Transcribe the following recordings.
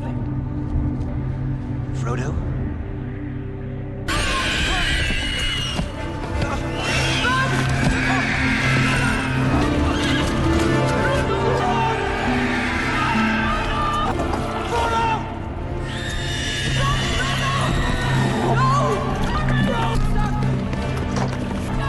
nothing. Frodo?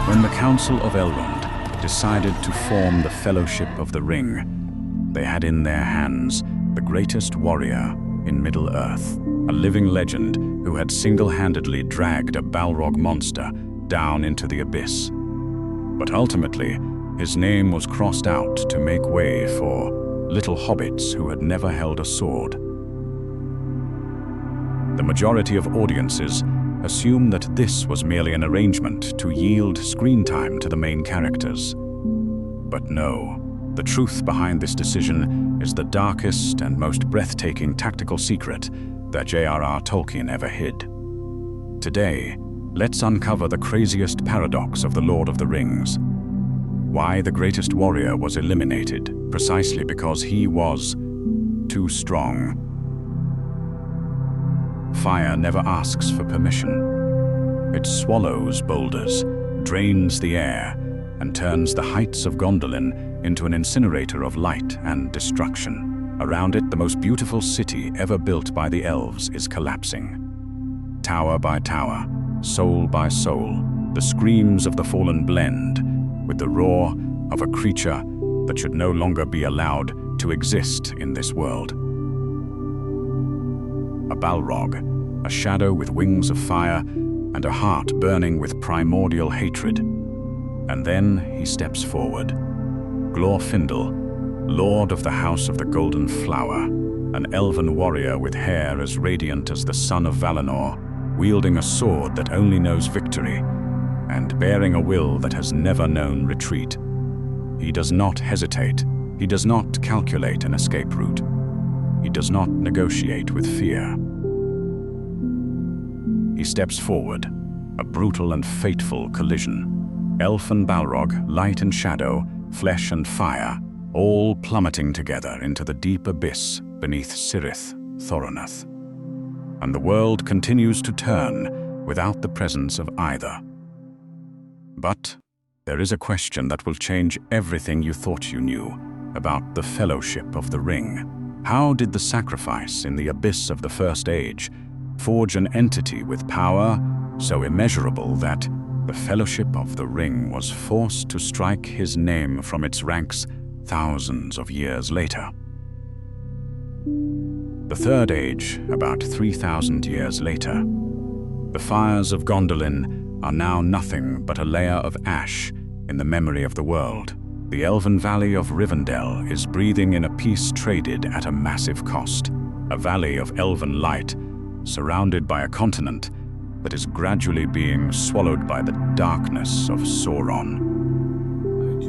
When the Council of Elrond decided to form the Fellowship of the Ring, they had in their hands the greatest warrior in Middle-earth, a living legend who had single-handedly dragged a Balrog monster down into the abyss. But ultimately, his name was crossed out to make way for little hobbits who had never held a sword. The majority of audiences assume that this was merely an arrangement to yield screen time to the main characters. But no, the truth behind this decision is the darkest and most breathtaking tactical secret that J.R.R. Tolkien ever hid. Today, let's uncover the craziest paradox of The Lord of the Rings. Why the greatest warrior was eliminated precisely because he was too strong. Fire never asks for permission. It swallows boulders, drains the air, and turns the heights of Gondolin into an incinerator of light and destruction. Around it, the most beautiful city ever built by the elves is collapsing. Tower by tower, soul by soul, the screams of the fallen blend with the roar of a creature that should no longer be allowed to exist in this world. A Balrog, a shadow with wings of fire and a heart burning with primordial hatred. And then he steps forward. Glorfindel, Lord of the House of the Golden Flower, an elven warrior with hair as radiant as the sun of Valinor, wielding a sword that only knows victory, and bearing a will that has never known retreat. He does not hesitate. He does not calculate an escape route. He does not negotiate with fear. He steps forward, a brutal and fateful collision. Elf and Balrog, light and shadow, flesh and fire, all plummeting together into the deep abyss beneath Cirith Thoroneth. And the world continues to turn without the presence of either. But there is a question that will change everything you thought you knew about the Fellowship of the Ring. How did the sacrifice in the abyss of the First Age forge an entity with power so immeasurable that the Fellowship of the Ring was forced to strike his name from its ranks thousands of years later? The Third Age, about 3,000 years later. The fires of Gondolin are now nothing but a layer of ash in the memory of the world. The elven valley of Rivendell is breathing in a peace traded at a massive cost. A valley of elven light, surrounded by a continent that is gradually being swallowed by the darkness of Sauron.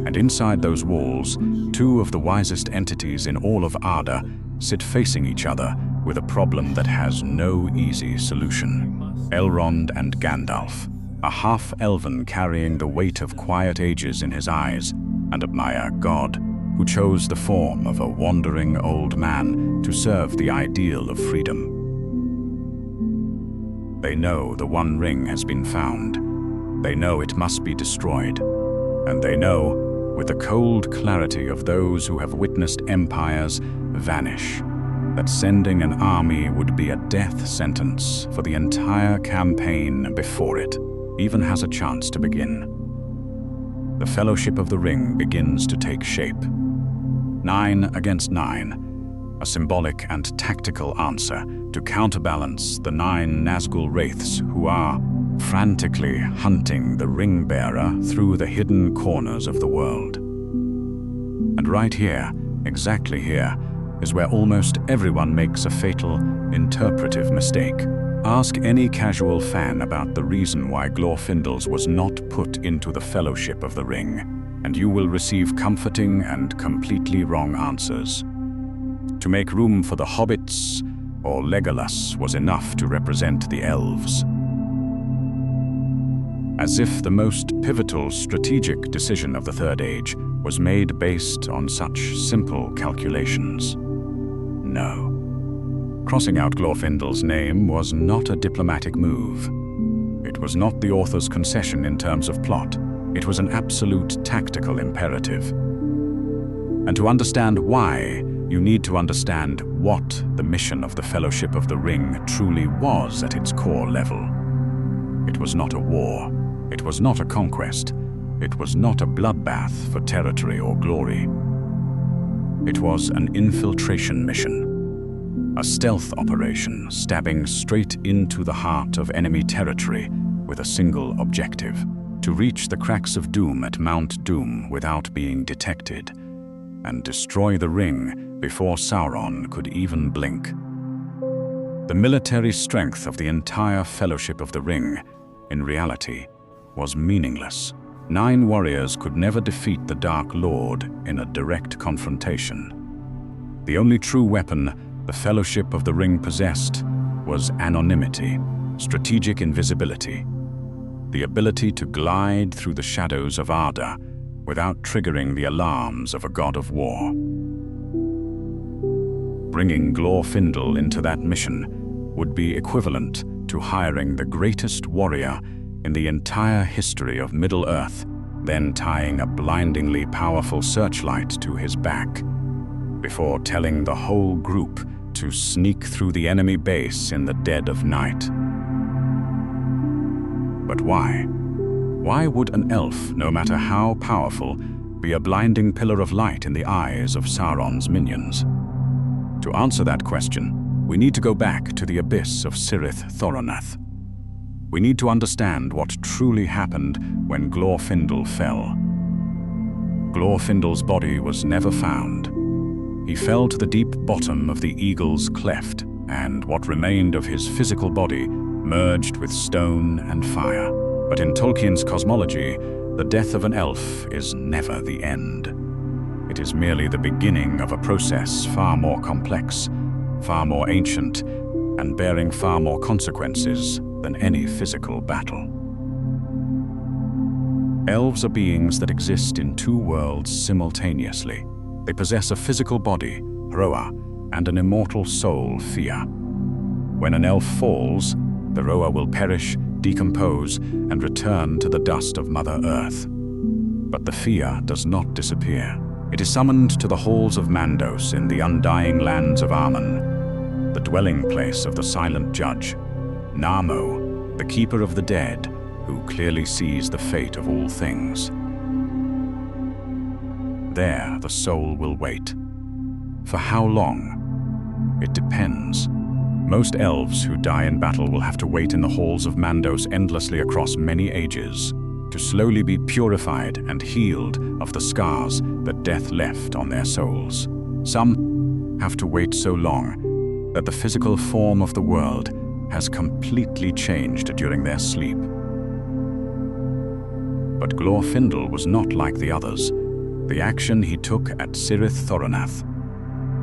And inside those walls, two of the wisest entities in all of Arda sit facing each other with a problem that has no easy solution. Elrond and Gandalf, a half-elven carrying the weight of quiet ages in his eyes, and a Maya god who chose the form of a wandering old man to serve the ideal of freedom. They know the One Ring has been found. They know it must be destroyed. And they know, with the cold clarity of those who have witnessed empires vanish, that sending an army would be a death sentence for the entire campaign before it even has a chance to begin. The Fellowship of the Ring begins to take shape. 9 against 9, a symbolic and tactical answer to counterbalance the 9 Nazgûl wraiths who are frantically hunting the ring-bearer through the hidden corners of the world. And right here, exactly here, is where almost everyone makes a fatal, interpretive mistake. Ask any casual fan about the reason why Glorfindel's was not put into the Fellowship of the Ring, and you will receive comforting and completely wrong answers. To make room for the Hobbits or Legolas was enough to represent the elves. As if the most pivotal strategic decision of the Third Age was made based on such simple calculations. No. Crossing out Glorfindel's name was not a diplomatic move. It was not the author's concession in terms of plot. It was an absolute tactical imperative. And to understand why, you need to understand what the mission of the Fellowship of the Ring truly was at its core level. It was not a war. It was not a conquest. It was not a bloodbath for territory or glory. It was an infiltration mission, a stealth operation stabbing straight into the heart of enemy territory with a single objective: to reach the cracks of doom at Mount Doom without being detected, and destroy the ring before Sauron could even blink. The military strength of the entire Fellowship of the Ring, in reality, was meaningless. 9 warriors could never defeat the Dark Lord in a direct confrontation. The only true weapon the Fellowship of the Ring possessed was anonymity, strategic invisibility, the ability to glide through the shadows of Arda without triggering the alarms of a god of war. Bringing Glorfindel into that mission would be equivalent to hiring the greatest warrior in the entire history of Middle-earth, then tying a blindingly powerful searchlight to his back, before telling the whole group to sneak through the enemy base in the dead of night. But why? Why would an elf, no matter how powerful, be a blinding pillar of light in the eyes of Sauron's minions? To answer that question, we need to go back to the abyss of Cirith Thoroneth. We need to understand what truly happened when Glorfindel fell. Glorfindel's body was never found. He fell to the deep bottom of the Eagle's Cleft, and what remained of his physical body merged with stone and fire. But in Tolkien's cosmology, the death of an elf is never the end. It is merely the beginning of a process far more complex, far more ancient, and bearing far more consequences than any physical battle. Elves are beings that exist in 2 worlds simultaneously. They possess a physical body, Roa, and an immortal soul, Fia. When an elf falls, the Roa will perish, decompose, and return to the dust of Mother Earth. But the Fia does not disappear. It is summoned to the halls of Mandos in the undying lands of Armen, the dwelling place of the silent judge, Namo, the keeper of the dead, who clearly sees the fate of all things. There the soul will wait. For how long? It depends. Most elves who die in battle will have to wait in the halls of Mandos endlessly across many ages, to slowly be purified and healed of the scars that death left on their souls. Some have to wait so long that the physical form of the world has completely changed during their sleep. But Glorfindel was not like the others. The action he took at Cirith Thoroneth,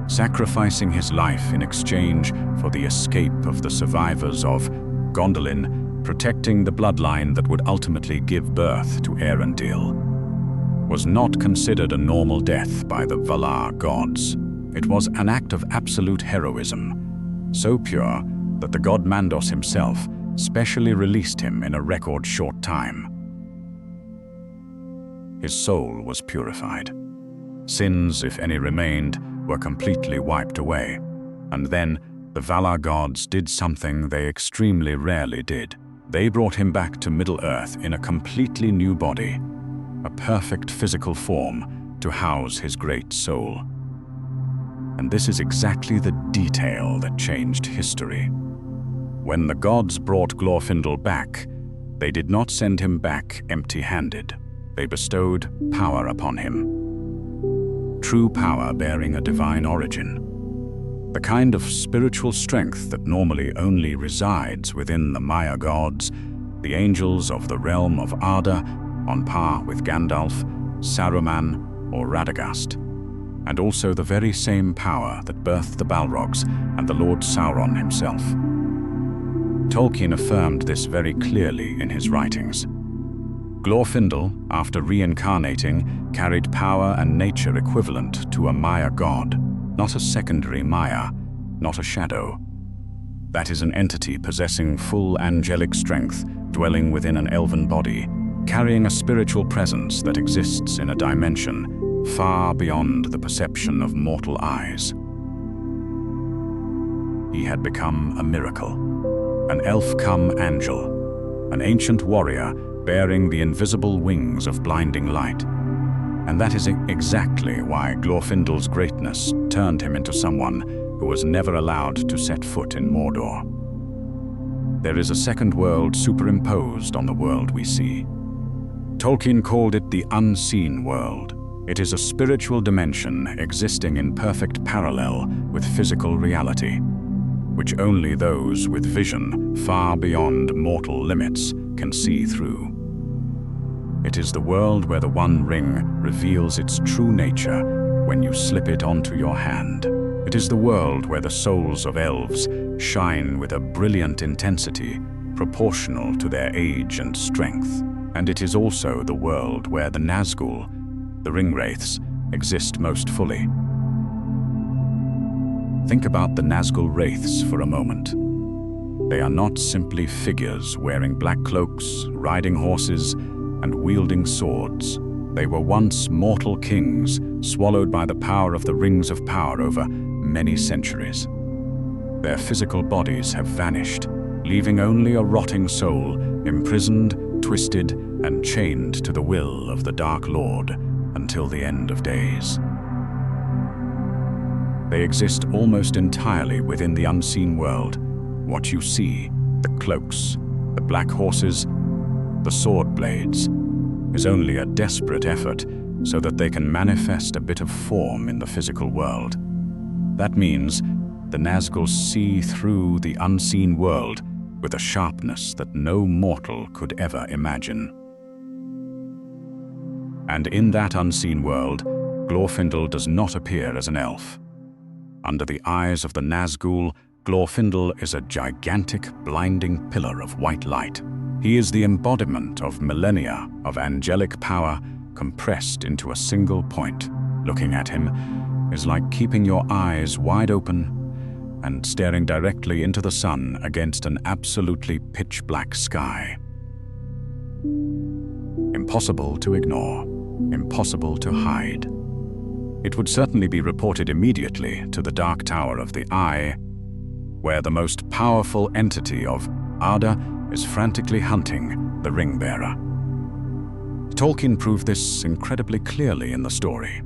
sacrificing his life in exchange for the escape of the survivors of Gondolin, protecting the bloodline that would ultimately give birth to Eärendil, was not considered a normal death by the Valar gods. It was an act of absolute heroism, so pure that the god Mandos himself specially released him in a record short time. His soul was purified. Sins, if any remained, were completely wiped away. And then the Valar gods did something they extremely rarely did. They brought him back to Middle-earth in a completely new body, a perfect physical form to house his great soul. And this is exactly the detail that changed history. When the gods brought Glorfindel back, they did not send him back empty-handed. They bestowed power upon him. True power bearing a divine origin. The kind of spiritual strength that normally only resides within the Maya gods, the angels of the realm of Arda, on par with Gandalf, Saruman, or Radagast, and also the very same power that birthed the Balrogs and the Lord Sauron himself. Tolkien affirmed this very clearly in his writings. Glorfindel, after reincarnating, carried power and nature equivalent to a Maya god, not a secondary Maya, not a shadow, That is an entity possessing full angelic strength, dwelling within an elven body, carrying a spiritual presence that exists in a dimension far beyond the perception of mortal eyes. He had become a miracle, an elf-come angel, an ancient warrior bearing the invisible wings of blinding light. And that is exactly why Glorfindel's greatness turned him into someone who was never allowed to set foot in Mordor. There is a second world superimposed on the world we see. Tolkien called it the unseen world. It is a spiritual dimension existing in perfect parallel with physical reality, which only those with vision far beyond mortal limits can see through. It is the world where the One Ring reveals its true nature when you slip it onto your hand. It is the world where the souls of elves shine with a brilliant intensity proportional to their age and strength. And it is also the world where the Nazgûl, the ringwraiths, exist most fully. Think about the Nazgûl wraiths for a moment. They are not simply figures wearing black cloaks, riding horses, and wielding swords. They were once mortal kings, swallowed by the power of the Rings of Power over many centuries. Their physical bodies have vanished, leaving only a rotting soul, imprisoned, twisted, and chained to the will of the Dark Lord until the end of days. They exist almost entirely within the unseen world. What you see, the cloaks, the black horses, the sword blades, is only a desperate effort so that they can manifest a bit of form in the physical world. That means the Nazgûl see through the unseen world with a sharpness that no mortal could ever imagine. And in that unseen world, Glorfindel does not appear as an elf. Under the eyes of the Nazgûl, Glorfindel is a gigantic, blinding pillar of white light. He is the embodiment of millennia of angelic power compressed into a single point. Looking at him is like keeping your eyes wide open and staring directly into the sun against an absolutely pitch-black sky. Impossible to ignore, impossible to hide. It would certainly be reported immediately to the Dark Tower of the Eye, where the most powerful entity of Arda is frantically hunting the ring-bearer. Tolkien proved this incredibly clearly in the story.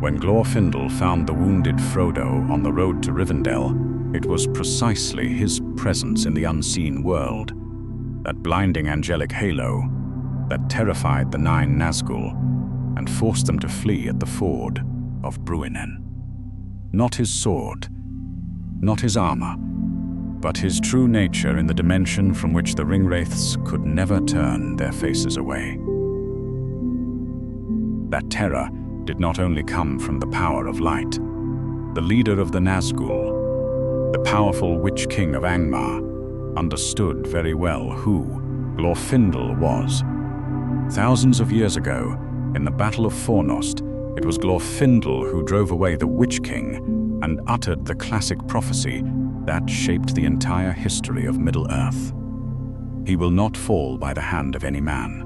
When Glorfindel found the wounded Frodo on the road to Rivendell, it was precisely his presence in the unseen world, that blinding angelic halo, that terrified the 9 Nazgûl and forced them to flee at the ford of Bruinen. Not his sword, not his armor, but his true nature in the dimension from which the ringwraiths could never turn their faces away. That terror did not only come from the power of light. The leader of the Nazgûl, the powerful Witch King of Angmar, understood very well who Glorfindel was. Thousands of years ago, in the Battle of Fornost, it was Glorfindel who drove away the Witch King and uttered the classic prophecy that shaped the entire history of Middle-earth. He will not fall by the hand of any man.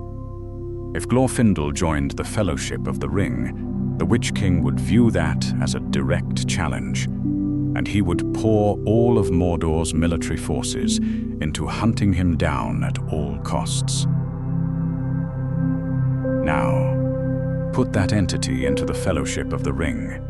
If Glorfindel joined the Fellowship of the Ring, the Witch King would view that as a direct challenge, and he would pour all of Mordor's military forces into hunting him down at all costs. Now, put that entity into the Fellowship of the Ring.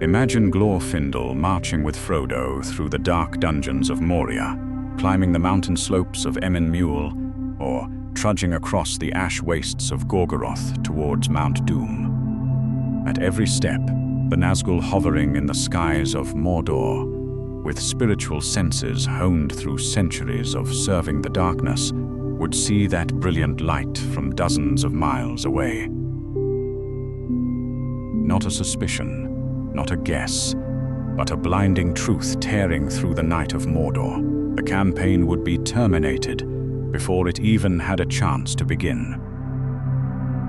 Imagine Glorfindel marching with Frodo through the dark dungeons of Moria, climbing the mountain slopes of Emyn Muil, or trudging across the ash wastes of Gorgoroth towards Mount Doom. At every step, the Nazgûl hovering in the skies of Mordor, with spiritual senses honed through centuries of serving the darkness, would see that brilliant light from dozens of miles away. Not a suspicion, not a guess, but a blinding truth tearing through the night of Mordor. The campaign would be terminated before it even had a chance to begin.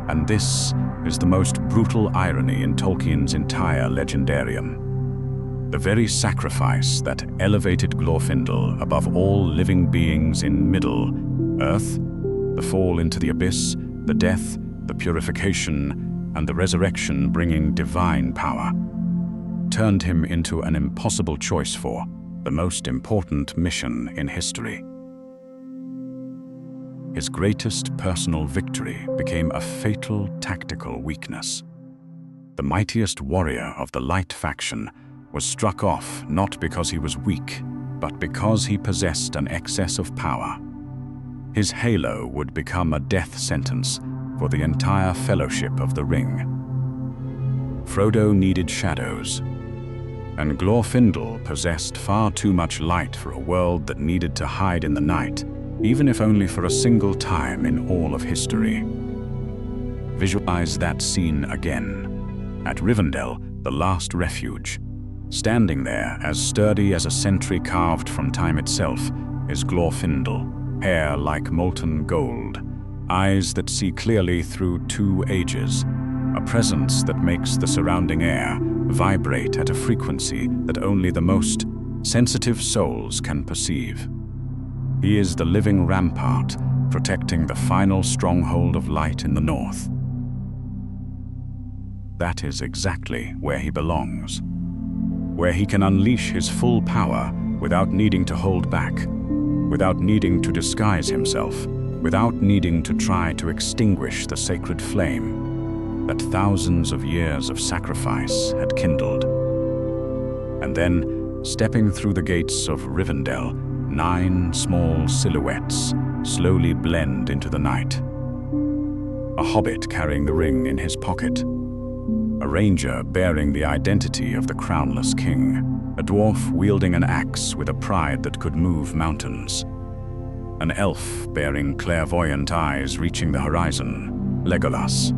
And this is the most brutal irony in Tolkien's entire legendarium. The very sacrifice that elevated Glorfindel above all living beings in Middle-earth, the fall into the abyss, the death, the purification, and the resurrection bringing divine power, turned him into an impossible choice for the most important mission in history. His greatest personal victory became a fatal tactical weakness. The mightiest warrior of the Light faction was struck off not because he was weak, but because he possessed an excess of power. His halo would become a death sentence for the entire Fellowship of the Ring. Frodo needed shadows, and Glorfindel possessed far too much light for a world that needed to hide in the night, even if only for a single time in all of history. Visualize that scene again. At Rivendell, the last refuge. Standing there, as sturdy as a sentry carved from time itself, is Glorfindel, hair like molten gold, eyes that see clearly through 2 ages, a presence that makes the surrounding air vibrate at a frequency that only the most sensitive souls can perceive. He is the living rampart, protecting the final stronghold of light in the north. That is exactly where he belongs, where he can unleash his full power without needing to hold back, without needing to disguise himself, without needing to try to extinguish the sacred flame that thousands of years of sacrifice had kindled. And then, stepping through the gates of Rivendell, 9 small silhouettes slowly blend into the night. A hobbit carrying the ring in his pocket, a ranger bearing the identity of the crownless king, a dwarf wielding an axe with a pride that could move mountains, an elf bearing clairvoyant eyes reaching the horizon, Legolas.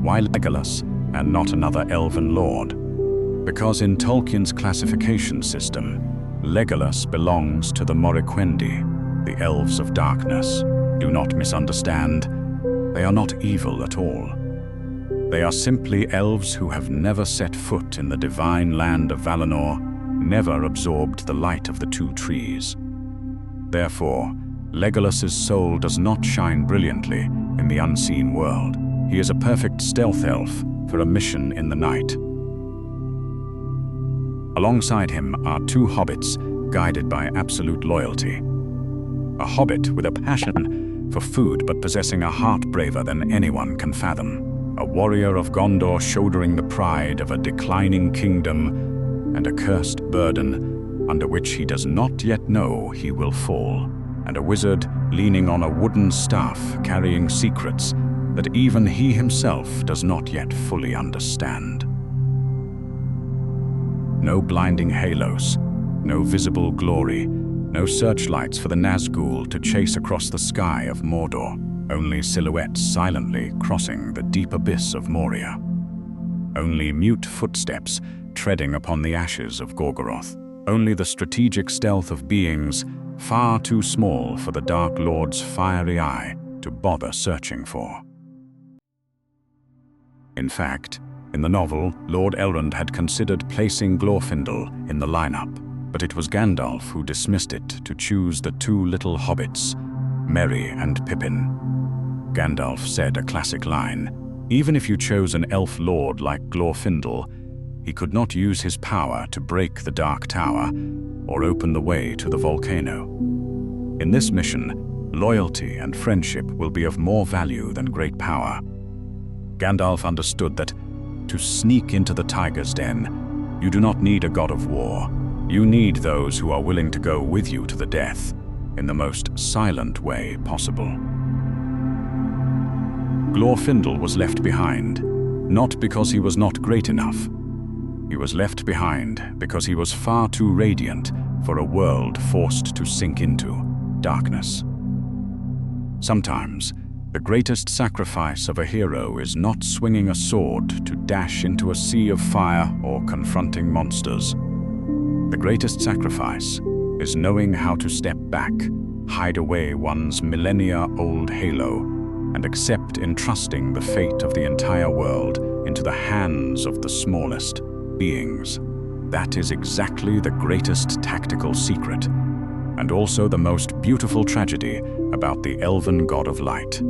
Why Legolas and not another elven lord? Because in Tolkien's classification system, Legolas belongs to the Moriquendi, the elves of darkness. Do not misunderstand. They are not evil at all. They are simply elves who have never set foot in the divine land of Valinor, never absorbed the light of the 2 trees. Therefore, Legolas's soul does not shine brilliantly in the unseen world. He is a perfect stealth elf for a mission in the night. Alongside him are 2 hobbits guided by absolute loyalty. A hobbit with a passion for food but possessing a heart braver than anyone can fathom. A warrior of Gondor shouldering the pride of a declining kingdom and a cursed burden under which he does not yet know he will fall. And a wizard leaning on a wooden staff carrying secrets that even he himself does not yet fully understand. No blinding halos, no visible glory, no searchlights for the Nazgûl to chase across the sky of Mordor. Only silhouettes silently crossing the deep abyss of Moria. Only mute footsteps treading upon the ashes of Gorgoroth. Only the strategic stealth of beings far too small for the Dark Lord's fiery eye to bother searching for. In fact, in the novel, Lord Elrond had considered placing Glorfindel in the lineup, but it was Gandalf who dismissed it to choose the 2 little hobbits, Merry and Pippin. Gandalf said a classic line, "Even if you chose an elf lord like Glorfindel, he could not use his power to break the Dark Tower or open the way to the volcano." In this mission, loyalty and friendship will be of more value than great power. Gandalf understood that to sneak into the tiger's den, you do not need a god of war. You need those who are willing to go with you to the death in the most silent way possible. Glorfindel was left behind, not because he was not great enough. He was left behind because he was far too radiant for a world forced to sink into darkness. Sometimes, the greatest sacrifice of a hero is not swinging a sword to dash into a sea of fire or confronting monsters. The greatest sacrifice is knowing how to step back, hide away one's millennia-old halo, and accept entrusting the fate of the entire world into the hands of the smallest beings. That is exactly the greatest tactical secret, and also the most beautiful tragedy about the elven god of light.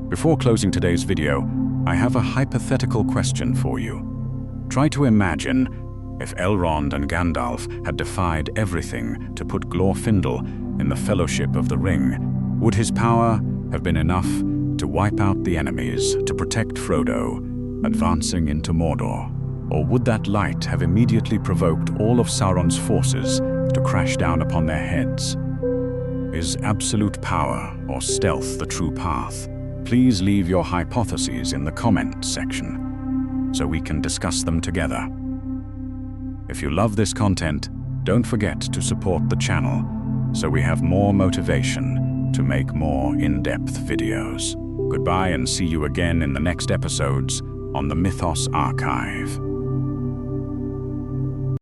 Before closing today's video, I have a hypothetical question for you. Try to imagine if Elrond and Gandalf had defied everything to put Glorfindel in the Fellowship of the Ring. Would his power have been enough to wipe out the enemies to protect Frodo, advancing into Mordor? Or would that light have immediately provoked all of Sauron's forces to crash down upon their heads? Is absolute power or stealth the true path? Please leave your hypotheses in the comment section so we can discuss them together. If you love this content, don't forget to support the channel so we have more motivation to make more in-depth videos. Goodbye and see you again in the next episodes on the Mythos Archive.